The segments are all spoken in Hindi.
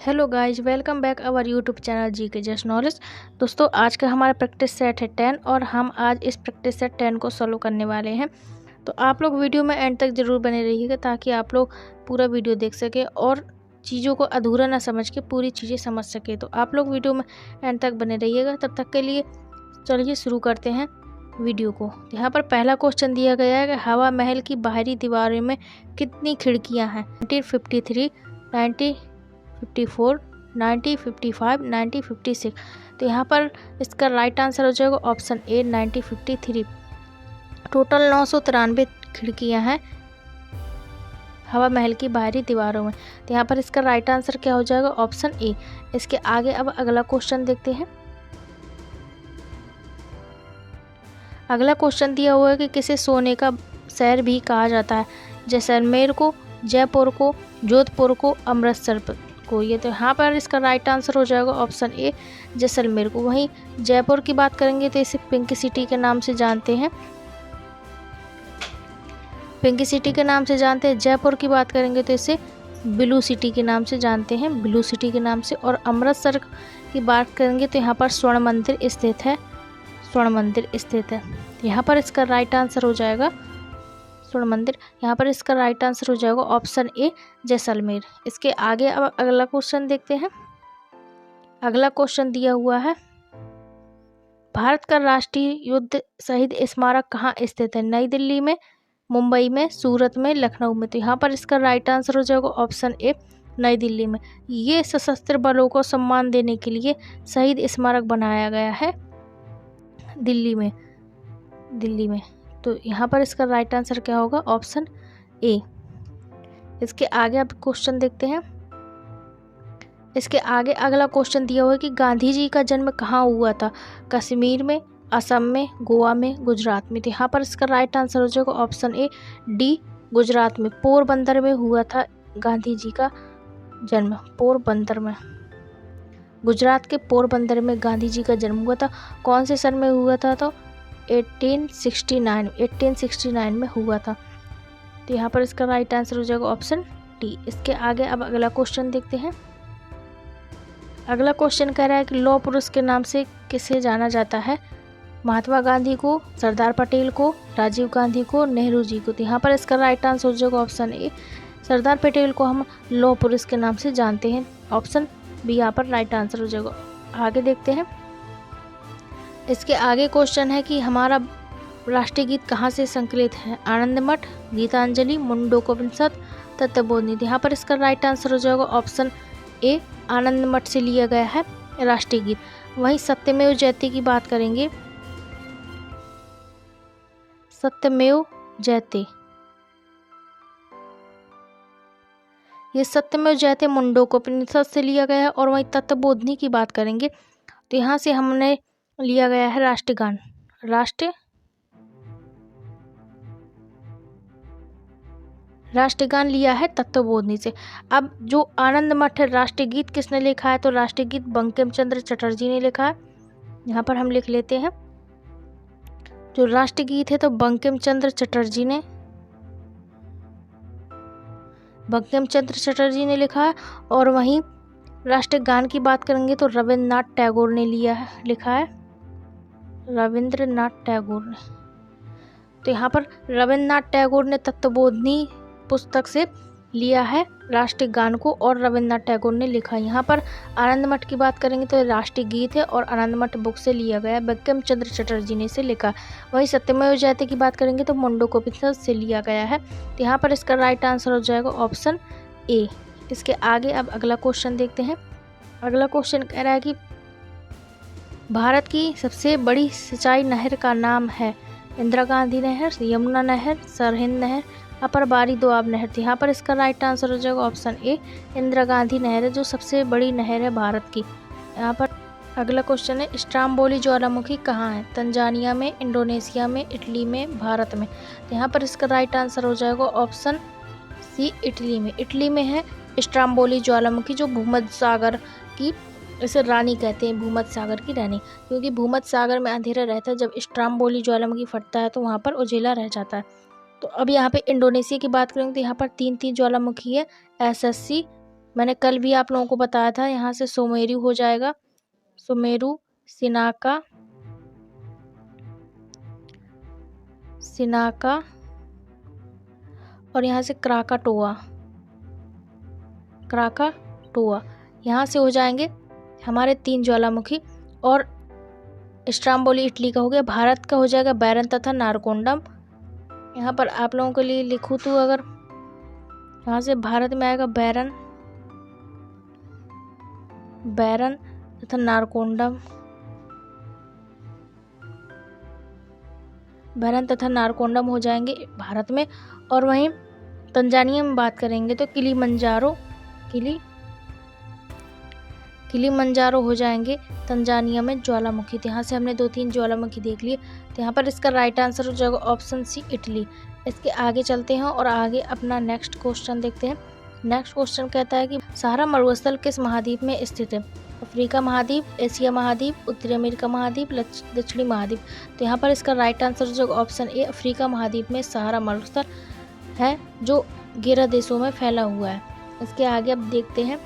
Hello guys, welcome back our YouTube channel G K just knowledge. दोस्तों, आज का हमारा प्रैक्टिस सेट है 10 और हम आज इस प्रैक्टिस सेट 10 को सॉल्व करने वाले हैं। तो आप लोग वीडियो में एंड तक ज़रूर बने रहिएगा ताकि आप लोग पूरा वीडियो देख सकें और चीज़ों को अधूरा ना समझ के पूरी चीज़ें समझ सकें। तो आप लोग वीडियो में एंड तक बने रहिएगा। तब तक के लिए चलिए शुरू करते हैं वीडियो को। यहाँ पर पहला क्वेश्चन दिया गया है कि हवा महल की बाहरी दीवारों में कितनी खिड़कियाँ हैं? 1953, 1954, 1955, 1956। तो यहाँ पर इसका राइट आंसर हो जाएगा ऑप्शन ए 1953। टोटल 993 खिड़कियाँ हैं हवा महल की बाहरी दीवारों में। तो यहाँ पर इसका राइट आंसर क्या हो जाएगा? Option A. इसके आगे अब अगला क्वेश्चन देखते हैं। अगला क्वेश्चन दिया हुआ है कि किसे सोने का शहर भी कहा जाता है? जैसलमेर को, जयपुर को, जोधपुर को, अमृतसर को। ये तो यहाँ पर इसका राइट आंसर हो जाएगा ऑप्शन ए जैसलमेर को। वहीं जयपुर की बात करेंगे तो इसे पिंक सिटी के नाम से जानते हैं। पिंक सिटी के नाम से जानते हैं। जयपुर की बात करेंगे तो इसे ब्लू सिटी के नाम से जानते हैं, ब्लू सिटी के नाम से। और अमृतसर की बात करेंगे तो यहाँ पर स्वर्ण मंदिर स्थित है, स्वर्ण मंदिर स्थित है। यहाँ पर इसका राइट आंसर हो जाएगा स्वर्ण मंदिर। यहाँ पर इसका राइट आंसर हो जाएगा ऑप्शन ए जैसलमेर। इसके आगे अब अगला क्वेश्चन देखते हैं। अगला क्वेश्चन दिया हुआ है, भारत का राष्ट्रीय युद्ध शहीद स्मारक कहाँ स्थित है? नई दिल्ली में, मुंबई में, सूरत में, लखनऊ में। तो यहाँ पर इसका राइट आंसर हो जाएगा ऑप्शन ए नई दिल्ली में। ये सशस्त्र बलों को सम्मान देने के लिए शहीद स्मारक बनाया गया है दिल्ली में, दिल्ली में। तो यहाँ पर इसका राइट आंसर क्या होगा? Option A. इसके आगे अब क्वेश्चन देखते हैं। इसके आगे अगला क्वेश्चन दिया हुआ है कि गांधी जी का जन्म कहाँ हुआ था? कश्मीर में, असम में, गोवा में, गुजरात में। तो यहाँ पर इसका राइट आंसर हो जाएगा ऑप्शन ए डी गुजरात में। पोरबंदर में हुआ था गांधी जी का जन्म, पोरबंदर में। गुजरात के पोरबंदर में गांधी जी का जन्म हुआ था। कौन से सन में हुआ था? तो 1869 में हुआ था। तो यहाँ पर इसका राइट आंसर हो जाएगा ऑप्शन डी। इसके आगे अब अगला क्वेश्चन देखते हैं। अगला क्वेश्चन कह रहा है कि लौह पुरुष के नाम से किसे जाना जाता है? महात्मा गांधी को, सरदार पटेल को, राजीव गांधी को, नेहरू जी को। तो यहाँ पर इसका राइट आंसर हो जाएगा ऑप्शन ए सरदार पटेल को हम लौह पुरुष के नाम से जानते हैं। ऑप्शन बी यहाँ पर राइट आंसर हो जाएगा। आगे देखते हैं। इसके आगे क्वेश्चन है कि हमारा राष्ट्रीय गीत कहाँ से संकलित है? आनंद मठ, गीतांजलि, मुंडकोपनिषद, तत्वबोधि। यहाँ पर इसका राइट आंसर हो जाएगा ऑप्शन ए आनंद मठ से लिया गया है राष्ट्रीय गीत। वहीं सत्यमेव जयते की बात करेंगे, सत्यमेव जयते, ये सत्यमेव जयते मुंडकोपनिषद से लिया गया है। और वहीं तत्वबोधि की बात करेंगे तो यहाँ से हमने लिया गया है राष्ट्रगान, राष्ट्रगान लिया है तत्वबोधि से। अब जो आनंद मठ है राष्ट्रीय गीत किसने लिखा है? तो राष्ट्रीय गीत बंकिम चंद्र चटर्जी ने लिखा है। यहाँ पर हम लिख लेते हैं जो राष्ट्रीय गीत है तो बंकिम चंद्र चटर्जी ने लिखा है। और वहीं राष्ट्रगान की बात करेंगे तो रविन्द्रनाथ टैगोर ने लिखा है, रविंद्रनाथ टैगोर ने। तो यहाँ पर रविन्द्रनाथ टैगोर ने तत्वबोधि पुस्तक से लिया है राष्ट्रीय गान को और रविन्द्रनाथ टैगोर ने लिखा है। यहाँ पर आनंद मठ की बात करेंगे तो राष्ट्रीय गीत है और आनंद मठ बुक से लिया गया है, बंकिम चंद्र चटर्जी ने इसे लिखा। वहीं सत्यमेव जयते की बात करेंगे तो मुंडकोपनिषद से लिया गया है। तो यहाँ पर इसका राइट आंसर हो जाएगा ऑप्शन ए। इसके आगे अब अगला क्वेश्चन देखते हैं। अगला क्वेश्चन कह रहा है कि भारत की सबसे बड़ी सिंचाई नहर का नाम है? इंदिरा गांधी नहर, यमुना नहर, सरहिंद नहर, अपर बारी दोआब नहर। तो यहाँ पर इसका राइट आंसर हो जाएगा ऑप्शन ए इंदिरा गांधी नहर है जो सबसे बड़ी नहर है भारत की। यहाँ पर अगला क्वेश्चन है, स्ट्रोम्बोली ज्वालामुखी कहाँ है? तंजानिया में, इंडोनेशिया में, इटली में, भारत में। तो यहाँ पर इसका राइट आंसर हो जाएगा ऑप्शन सी इटली में। इटली में है स्ट्रोम्बोली ज्वालामुखी जो भूमध्य सागर की, इसे रानी कहते हैं, भूमध्य सागर की रानी, क्योंकि भूमध्य सागर में अंधेरा रहता है। जब स्ट्रोम्बोली ज्वालामुखी फटता है तो वहाँ पर उजेला रह जाता है। तो अब यहाँ पे इंडोनेशिया की बात करेंगे तो यहाँ पर 3 ज्वालामुखी है, SSC, मैंने कल भी आप लोगों को बताया था, यहाँ से सुमेरु हो जाएगा, सुमेरु, सिनाका और यहाँ से क्राकाटोआ, यहाँ से हो जाएंगे हमारे 3 ज्वालामुखी। और स्ट्राम्बोली इटली का हो गया। भारत का हो जाएगा बैरन तथा नारकोंडम। यहाँ पर आप लोगों के लिए लिखूँ तो अगर यहाँ से भारत में आएगा बैरन तथा नारकोंडम हो जाएंगे भारत में। और वहीं तंजानिया में बात करेंगे तो किलीमंजारो हो जाएंगे तंजानिया में ज्वालामुखी। तो यहाँ से हमने 2-3 ज्वालामुखी देख लिए। तो यहाँ पर इसका राइट आंसर हो जाएगा ऑप्शन सी, इटली। इसके आगे चलते हैं और आगे अपना नेक्स्ट क्वेश्चन देखते हैं। नेक्स्ट क्वेश्चन कहता है कि सहारा मरुस्थल किस महाद्वीप में स्थित है? अफ्रीका महाद्वीप, एशिया महाद्वीप, उत्तरी अमेरिका महाद्वीप, दक्षिणी महाद्वीप। तो यहाँ पर इसका राइट आंसर हो जाएगा ऑप्शन ए, अफ्रीका महाद्वीप में सहारा मरुस्थल है जो 11 देशों में फैला हुआ है। इसके आगे अब देखते हैं।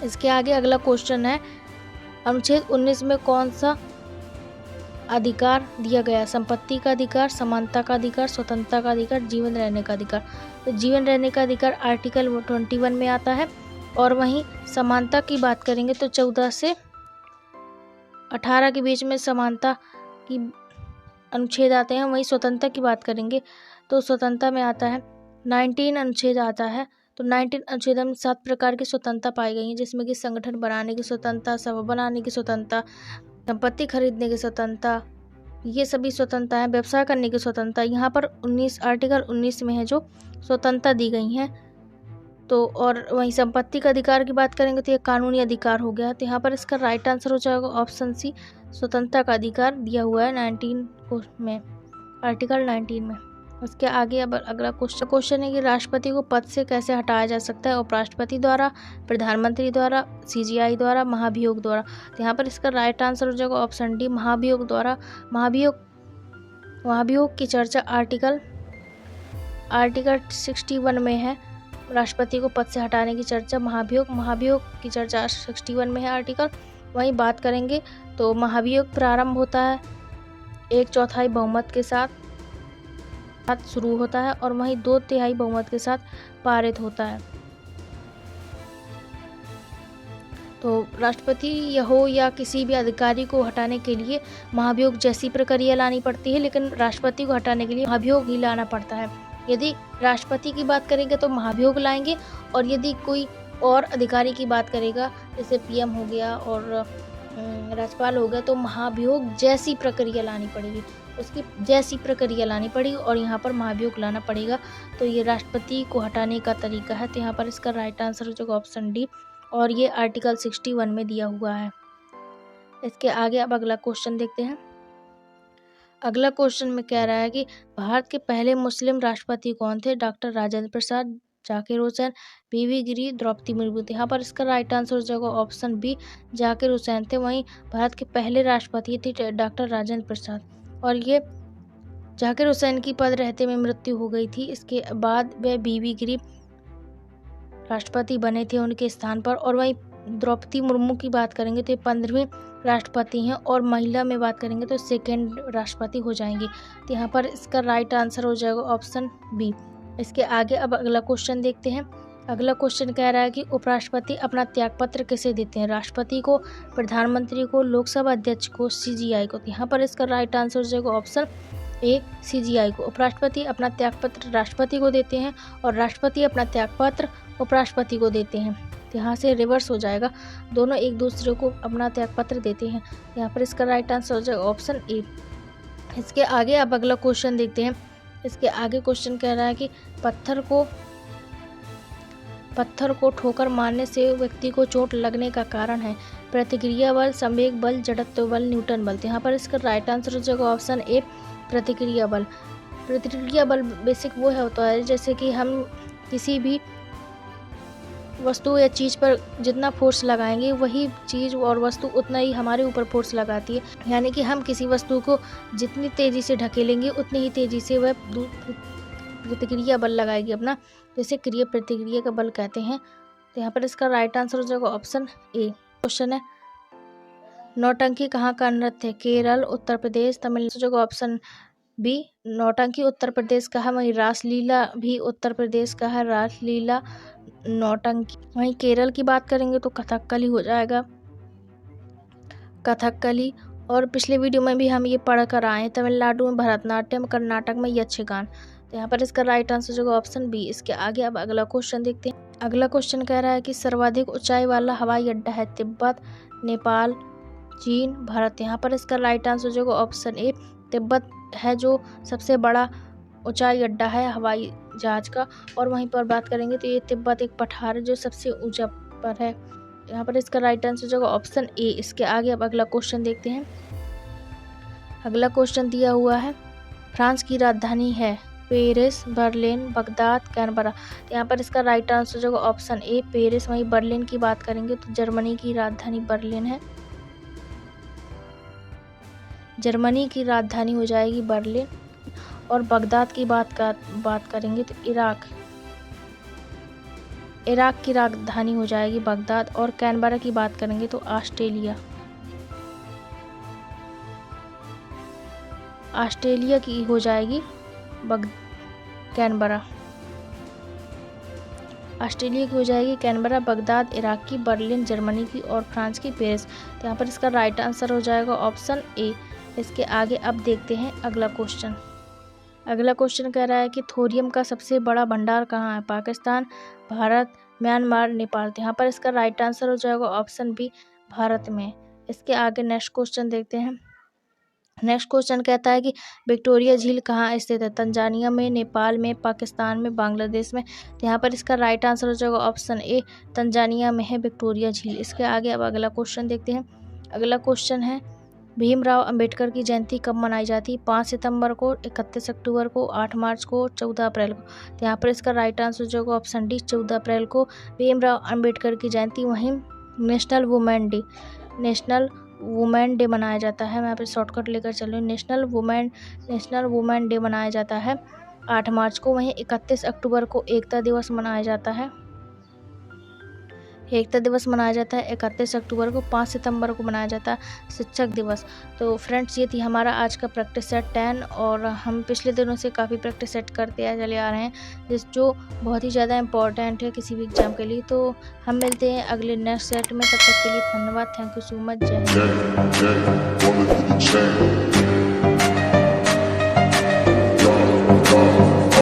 इसके आगे अगला क्वेश्चन है, अनुच्छेद 19 में कौन सा अधिकार दिया गया? संपत्ति का अधिकार, समानता का अधिकार, स्वतंत्रता का अधिकार, जीवन रहने का अधिकार। तो जीवन रहने का अधिकार आर्टिकल 21 में आता है। और वहीं समानता की बात करेंगे तो 14 से 18 के बीच में समानता की अनुच्छेद आते हैं। वहीं स्वतंत्रता की बात करेंगे तो स्वतंत्रता में आता है 19 अनुच्छेद आता है। तो 19 अनुच्छेद में 7 प्रकार की स्वतंत्रता पाई गई है, जिसमें कि संगठन बनाने की स्वतंत्रता, सभा बनाने की स्वतंत्रता, संपत्ति खरीदने की स्वतंत्रता, ये सभी स्वतंत्रता है। व्यवसाय करने की स्वतंत्रता यहाँ पर आर्टिकल 19 में है जो स्वतंत्रता दी गई हैं। तो और वहीं संपत्ति का अधिकार की बात करेंगे तो ये कानूनी अधिकार हो गया। तो यहाँ पर इसका राइट आंसर हो जाएगा ऑप्शन सी, स्वतंत्रता का अधिकार दिया हुआ है 19 में, आर्टिकल 19 में। उसके आगे अब अगला क्वेश्चन है कि राष्ट्रपति को पद से कैसे हटाया जा सकता है? उपराष्ट्रपति द्वारा, प्रधानमंत्री द्वारा, सीजीआई द्वारा, महाभियोग द्वारा। तो यहाँ पर इसका राइट आंसर हो जाएगा ऑप्शन डी, महाभियोग द्वारा। महाभियोग की चर्चा आर्टिकल 61 में है। राष्ट्रपति को पद से हटाने की चर्चा महाभियोग की चर्चा 61 में है आर्टिकल। वहीं बात करेंगे तो महाभियोग प्रारंभ होता है 1/4 बहुमत के साथ शुरू होता है और वहीं 2/3 बहुमत के साथ पारित होता है। तो राष्ट्रपति हो या किसी भी अधिकारी को हटाने के लिए महाभियोग जैसी प्रक्रिया लानी पड़ती है, लेकिन राष्ट्रपति को हटाने के लिए महाभियोग ही लाना पड़ता है। यदि राष्ट्रपति की बात करेंगे तो महाभियोग लाएंगे, और यदि कोई और अधिकारी की बात करेगा जैसे पीएम हो गया और राज्यपाल हो गया तो महाभियोग जैसी प्रक्रिया लानी पड़ेगी, उसकी जैसी प्रक्रिया लानी पड़ेगी और यहाँ पर महाभियोग लाना पड़ेगा। तो ये राष्ट्रपति को हटाने का तरीका है। तो यहाँ पर इसका राइट आंसर हो जाएगा ऑप्शन डी, और ये आर्टिकल 61 में दिया हुआ है। इसके आगे अब अगला क्वेश्चन देखते हैं। अगला क्वेश्चन में कह रहा है कि भारत के पहले मुस्लिम राष्ट्रपति कौन थे? डॉक्टर राजेंद्र प्रसाद, जाकिर हुसैन, बीवी गिरी, द्रौपदी मुर्मू। यहाँ पर इसका राइट आंसर हो जाएगा ऑप्शन बी, जाकिर हुसैन थे। वहीं भारत के पहले राष्ट्रपति थे डॉक्टर राजेंद्र प्रसाद, और ये जाकिर हुसैन की पद रहते में मृत्यु हो गई थी। इसके बाद वह बीवी गिरी राष्ट्रपति बने थे उनके स्थान पर। और वहीं द्रौपदी मुर्मू की बात करेंगे तो ये 15वीं राष्ट्रपति हैं, और महिला में बात करेंगे तो 2nd राष्ट्रपति हो जाएंगे। तो यहाँ पर इसका राइट आंसर हो जाएगा ऑप्शन बी। इसके आगे अब अगला क्वेश्चन देखते हैं। अगला क्वेश्चन कह रहा है कि उपराष्ट्रपति अपना त्यागपत्र किसे देते हैं? राष्ट्रपति को, प्रधानमंत्री को, लोकसभा अध्यक्ष को, सीजीआई को। तो यहाँ पर इसका राइट आंसर हो जाएगा ऑप्शन ए, सीजीआई को। उपराष्ट्रपति अपना त्यागपत्र राष्ट्रपति को देते हैं और राष्ट्रपति अपना त्यागपत्र उपराष्ट्रपति को देते हैं। तो यहाँ से रिवर्स हो जाएगा, दोनों एक दूसरे को अपना त्यागपत्र देते हैं। यहाँ पर इसका राइट आंसर हो जाएगा ऑप्शन ए। इसके आगे अब अगला क्वेश्चन देखते हैं। इसके आगे क्वेश्चन कह रहा है कि पत्थर को ठोकर मारने से व्यक्ति को चोट लगने का कारण है? प्रतिक्रिया बल, संवेग बल, जड़त्व बल, न्यूटन बल। तो यहाँ पर इसका राइट आंसर हो जाएगा ऑप्शन ए, प्रतिक्रिया बल। प्रतिक्रिया बल बेसिक वो होता है जैसे कि हम किसी भी वस्तु या चीज़ पर जितना फोर्स लगाएंगे वही चीज़ और वस्तु उतना ही हमारे ऊपर फोर्स लगाती है। यानी कि हम किसी वस्तु को जितनी तेज़ी से ढकेलेंगे उतनी ही तेज़ी से वह प्रतिक्रिया बल लगाएगी अपना, जैसे क्रिया प्रतिक्रिया का बल कहते हैं। तो यहाँ पर इसका राइट आंसर हो जाएगा ऑप्शन ए। क्वेश्चन है नौटंकी कहाँ का नृत्य है? केरल, उत्तर प्रदेश, तमिलनाडु। हो जाएगा ऑप्शन बी। नौटंकी उत्तर प्रदेश का है, वहीं रासलीला भी उत्तर प्रदेश का है। रासलीला, नौटंकी। वहीं केरल की बात करेंगे तो कथकली हो जाएगा, कथकली। और पिछले वीडियो में भी हम ये पढ़ कर आए हैं, तमिलनाडु में भरतनाट्यम, कर्नाटक में यक्षगान। तो यहाँ पर इसका राइट आंसर जो ऑप्शन बी। इसके आगे अब अगला क्वेश्चन देखते हैं। अगला क्वेश्चन कह रहा है कि सर्वाधिक ऊंचाई वाला हवाई अड्डा है? तिब्बत, नेपाल, चीन, भारत। यहाँ पर इसका राइट आंसर जो ऑप्शन ए। तिब्बत है जो सबसे बड़ा ऊंचाई अड्डा है हवाई जहाज का। और वहीं पर बात करेंगे तो ये तिब्बत एक पठार है जो सबसे ऊंचा पर है। यहाँ पर इसका राइट आंसर जो ऑप्शन ए। इसके आगे अब अगला क्वेश्चन देखते हैं। अगला क्वेश्चन दिया हुआ है फ्रांस की राजधानी है? Paris, Berlin, Baghdad, Canberra. तो यहाँ पर इसका राइट आंसर जो ऑप्शन ए पेरिस। वहीं बर्लिन की बात करेंगे तो जर्मनी की राजधानी बर्लिन है। जर्मनी की राजधानी हो जाएगी बर्लिन। और बगदाद की बात करेंगे तो इराक की राजधानी हो जाएगी बगदाद। और कैनबरा की बात करेंगे तो ऑस्ट्रेलिया की हो जाएगी कैनबरा। ऑस्ट्रेलिया की हो जाएगी कैनबरा, बगदाद इराक की, बर्लिन जर्मनी की और फ्रांस की पेरिस। तो यहाँ पर इसका राइट आंसर हो जाएगा ऑप्शन ए। इसके आगे अब देखते हैं अगला क्वेश्चन। अगला क्वेश्चन कह रहा है कि थोरियम का सबसे बड़ा भंडार कहाँ है? पाकिस्तान, भारत, म्यांमार, नेपाल। तो यहाँ पर इसका राइट आंसर हो जाएगा ऑप्शन बी, भारत में। इसके आगे नेक्स्ट क्वेश्चन देखते हैं। नेक्स्ट क्वेश्चन कहता है कि विक्टोरिया झील कहाँ स्थित है? तंजानिया में, नेपाल में, पाकिस्तान में, बांग्लादेश में। तो यहाँ पर इसका राइट आंसर हो जाएगा ऑप्शन ए, तंजानिया में है विक्टोरिया झील। इसके आगे अब अगला क्वेश्चन देखते हैं। अगला क्वेश्चन है भीमराव अंबेडकर की जयंती कब मनाई जाती है? 5 सितंबर को, 31 अक्टूबर को, 8 मार्च को, 14 अप्रैल को। तो यहाँ पर इसका राइट आंसर जो होगा ऑप्शन डी, 14 अप्रैल को भीमराव अंबेडकर की जयंती। वहीं नेशनल वुमेन डे मनाया जाता है। मैं यहाँ पर शॉर्टकट लेकर चल रही हूँ। नेशनल वुमेन डे मनाया जाता है 8 मार्च को। वहीं 31 अक्टूबर को एकता दिवस मनाया जाता है। 31 अक्टूबर को। 5 सितंबर को मनाया जाता है शिक्षक दिवस। तो फ्रेंड्स ये थी हमारा आज का प्रैक्टिस सेट 10। और हम पिछले दिनों से काफ़ी प्रैक्टिस सेट करते चले आ रहे हैं जो बहुत ही ज़्यादा इम्पॉर्टेंट है किसी भी एग्जाम के लिए। तो हम मिलते हैं अगले नेक्स्ट सेट में। तब तक के लिए धन्यवाद। Thank you so much. जय हिंद।